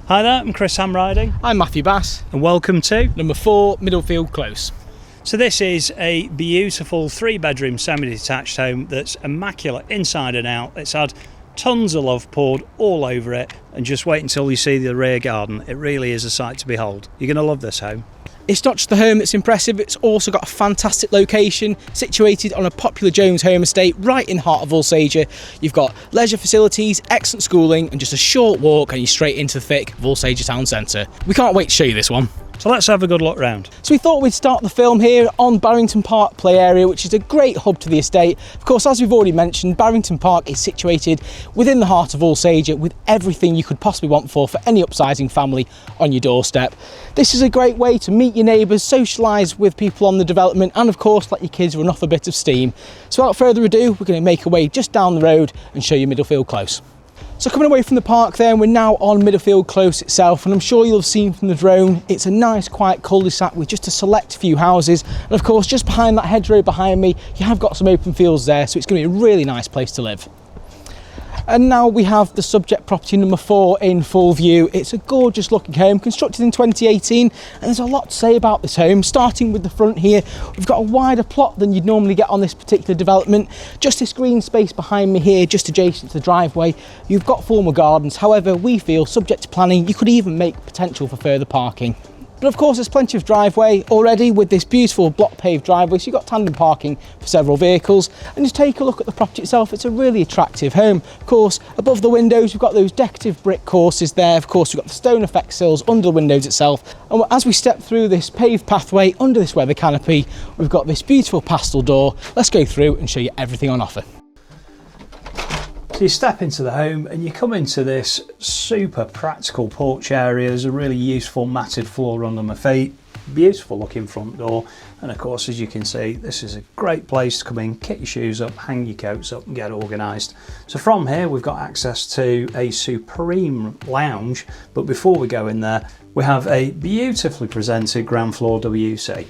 Hi there, I'm Chris Hamriding. I'm Matthew Bass. And welcome to number 4 Middlefield Close. So this is a beautiful 3-bedroom semi-detached home that's immaculate inside and out. It's had tons of love poured all over it, and just wait until you see the rear garden. It really is a sight to behold. You're going to love this home. It's not just the home that's impressive, it's also got a fantastic location, situated on a popular Jones home estate right in the heart of Alsager. You've got leisure facilities, excellent schooling, and just a short walk and you're straight into the thick of Alsager town centre. We can't wait to show you this one. So let's have a good look round. So we thought we'd start the film here on Barrington Park play area, which is a great hub to the estate. Of course, as we've already mentioned, Barrington Park is situated within the heart of Alsager with everything you could possibly want for any upsizing family on your doorstep. This is a great way to meet your neighbours, socialise with people on the development, and of course let your kids run off a bit of steam. So without further ado, we're going to make our way just down the road and show you Middlefield Close. So coming away from the park there, we're now on Middlefield Close itself, and I'm sure you'll have seen from the drone, it's a nice quiet cul-de-sac with just a select few houses, and of course just behind that hedgerow behind me you have got some open fields there, so it's going to be a really nice place to live. And now we have the subject property number 4 in full view. It's a gorgeous looking home, constructed in 2018, and there's a lot to say about this home. Starting with the front here, we've got a wider plot than you'd normally get on this particular development. Just this green space behind me here, just adjacent to the driveway. You've got formal gardens, however we feel, subject to planning, you could even make potential for further parking. But of course there's plenty of driveway already with this beautiful block paved driveway, so you've got tandem parking for several vehicles. And just take a look at the property itself, it's a really attractive home. Of course, above the windows we've got those decorative brick courses there. Of course we've got the stone effect sills under the windows itself. And as we step through this paved pathway under this weather canopy, we've got this beautiful pastel door. Let's go through and show you everything on offer. So you step into the home and you come into this super practical porch area. There's a really useful matted floor under my feet, beautiful looking front door, and of course as you can see this is a great place to come in, kick your shoes up, hang your coats up and get organised. So from here we've got access to a supreme lounge, but before we go in there we have a beautifully presented ground floor WC.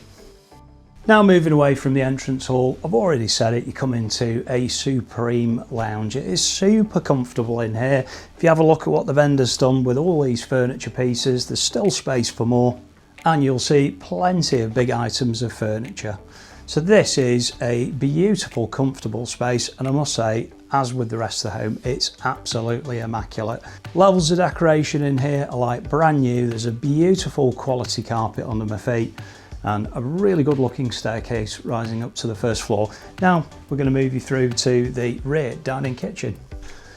Now moving away from the entrance hall, I've already said it, you come into a supreme lounge. It is super comfortable in here. If you have a look at what the vendor's done with all these furniture pieces, there's still space for more, and you'll see plenty of big items of furniture. So this is a beautiful, comfortable space, and I must say, as with the rest of the home, it's absolutely immaculate. Levels of decoration in here are like brand new. There's a beautiful quality carpet under my feet, and a really good looking staircase rising up to the first floor. Now we're going to move you through to the rear dining kitchen.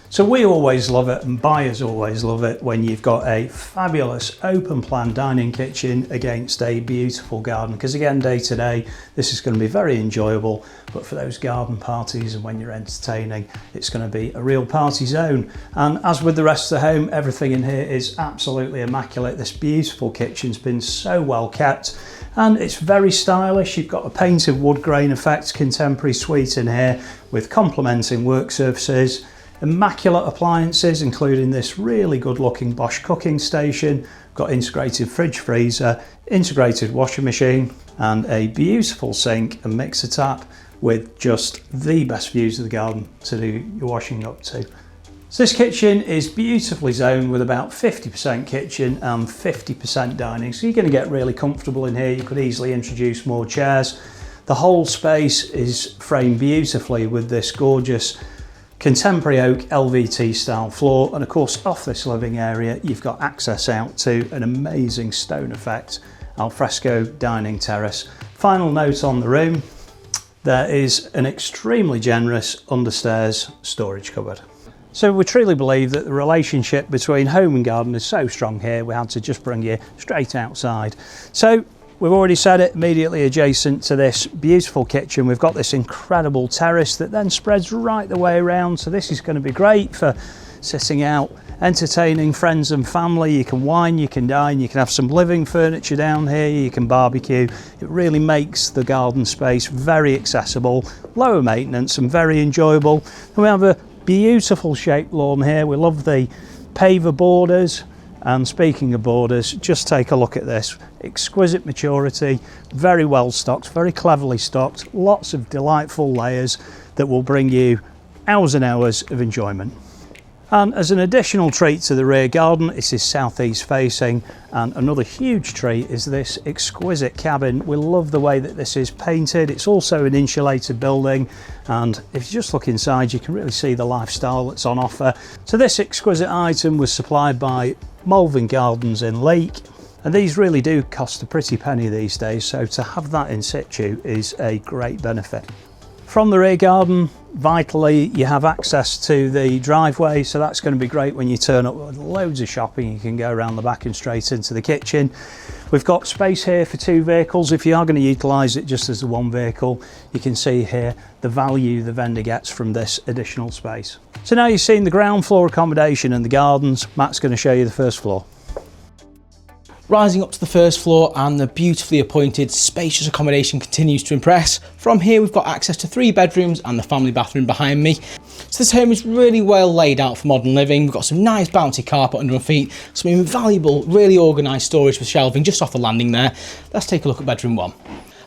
So we always love it, and buyers always love it, when you've got a fabulous open plan dining kitchen against a beautiful garden, because again, day to day this is going to be very enjoyable, but for those garden parties and when you're entertaining, it's going to be a real party zone. And as with the rest of the home, everything in here is absolutely immaculate. This beautiful kitchen's been so well kept, and it's very stylish. You've got a painted wood grain effect contemporary suite in here with complementing work surfaces, immaculate appliances including this really good looking Bosch cooking station, got integrated fridge freezer, integrated washing machine, and a beautiful sink and mixer tap with just the best views of the garden to do your washing up to. So this kitchen is beautifully zoned with about 50% kitchen and 50% dining, so you're going to get really comfortable in here. You could easily introduce more chairs. The whole space is framed beautifully with this gorgeous contemporary oak LVT style floor, and of course off this living area you've got access out to an amazing stone effect alfresco dining terrace. Final note on the room, there is an extremely generous understairs storage cupboard. So we truly believe that the relationship between home and garden is so strong here, we had to just bring you straight outside. So we've already said it, immediately adjacent to this beautiful kitchen we've got this incredible terrace that then spreads right the way around, so this is going to be great for sitting out, entertaining friends and family. You can wine, you can dine, you can have some living furniture down here, you can barbecue. It really makes the garden space very accessible, lower maintenance and very enjoyable. And we have a beautiful shaped lawn here. We love the paver borders. And speaking of borders, just take a look at this. Exquisite maturity, very well stocked, very cleverly stocked, lots of delightful layers that will bring you hours and hours of enjoyment. And as an additional treat to the rear garden, it is southeast facing, and another huge treat is this exquisite cabin. We love the way that this is painted. It's also an insulated building, and if you just look inside you can really see the lifestyle that's on offer. So this exquisite item was supplied by Malvern Gardens in Leek, and these really do cost a pretty penny these days, so to have that in situ is a great benefit. From the rear garden, vitally, you have access to the driveway, so that's going to be great when you turn up with loads of shopping. You can go around the back and straight into the kitchen. We've got space here for 2 vehicles. If you are going to utilise it just as the 1 vehicle, you can see here the value the vendor gets from this additional space. So now you've seen the ground floor accommodation and the gardens, Matt's going to show you the first floor. Rising up to the first floor, and the beautifully appointed spacious accommodation continues to impress. From here we've got access to 3 bedrooms and the family bathroom behind me. So this home is really well laid out for modern living. We've got some nice bouncy carpet under our feet, some invaluable, really organised storage with shelving just off the landing there. Let's take a look at bedroom 1.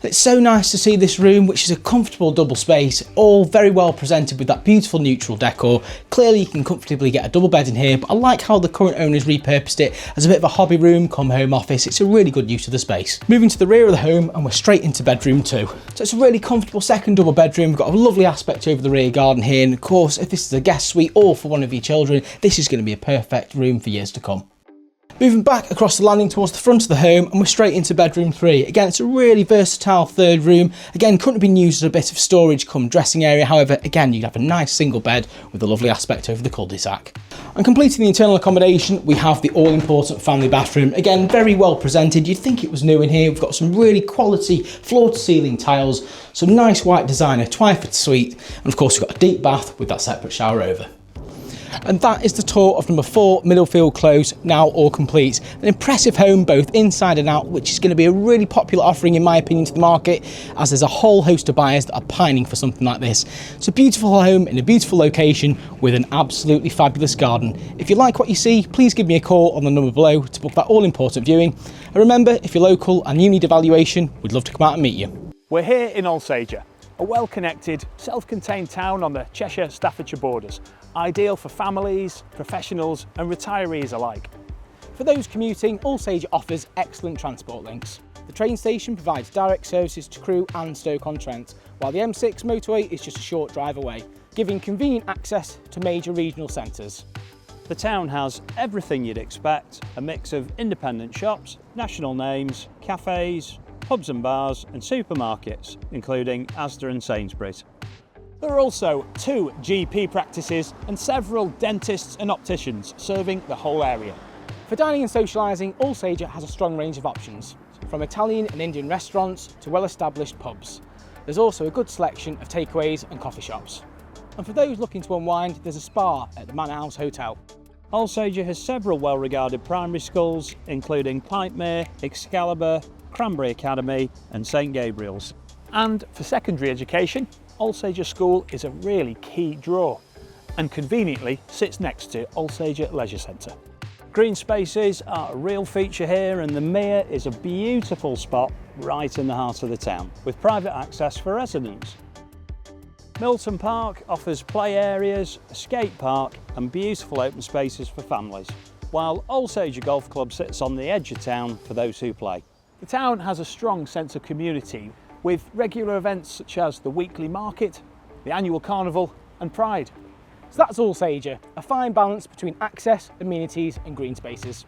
It's so nice to see this room, which is a comfortable double space, all very well presented with that beautiful neutral decor. Clearly you can comfortably get a double bed in here, but I like how the current owners repurposed it as a bit of a hobby room come home office. It's a really good use of the space. Moving to the rear of the home, and we're straight into bedroom 2. So it's a really comfortable second double bedroom. We've got a lovely aspect over the rear garden here, and of course if this is a guest suite or for one of your children, this is going to be a perfect room for years to come. Moving back across the landing towards the front of the home, and we're straight into bedroom 3. Again, it's a really versatile third room. Again, couldn't have been used as a bit of storage come dressing area. However, again, you'd have a nice single bed with a lovely aspect over the cul-de-sac. And completing the internal accommodation, we have the all-important family bathroom. Again, very well presented. You'd think it was new in here. We've got some really quality floor-to-ceiling tiles, some nice white designer Twyford suite, and of course we've got a deep bath with that separate shower over. And that is the tour of number 4 Middlefield Close, now all complete. An impressive home both inside and out, which is going to be a really popular offering in my opinion to the market, as there's a whole host of buyers that are pining for something like this. It's a beautiful home in a beautiful location with an absolutely fabulous garden. If you like what you see, please give me a call on the number below to book that all important viewing. And remember, if you're local and you need a valuation, we'd love to come out and meet you. We're here in Alsager, a well-connected, self-contained town on the Cheshire-Staffordshire borders, ideal for families, professionals and retirees alike. For those commuting, Alsager offers excellent transport links. The train station provides direct services to Crewe and Stoke-on-Trent, while the M6 motorway is just a short drive away, giving convenient access to major regional centres. The town has everything you'd expect, a mix of independent shops, national names, cafes, pubs and bars and supermarkets, including Asda and Sainsbury's. There are also 2 GP practices and several dentists and opticians serving the whole area. For dining and socialising, Alsager has a strong range of options, from Italian and Indian restaurants to well-established pubs. There's also a good selection of takeaways and coffee shops. And for those looking to unwind, there's a spa at the Manor House Hotel. Alsager has several well-regarded primary schools, including Pipemere, Excalibur, Cranberry Academy and St Gabriel's. And for secondary education, Alsager School is a really key draw and conveniently sits next to Alsager Leisure Centre. Green spaces are a real feature here, and the Mere is a beautiful spot right in the heart of the town with private access for residents. Milton Park offers play areas, a skate park and beautiful open spaces for families, while Alsager Golf Club sits on the edge of town for those who play. The town has a strong sense of community with regular events such as the weekly market, the annual carnival and Pride. So that's Alsager, a fine balance between access, amenities and green spaces.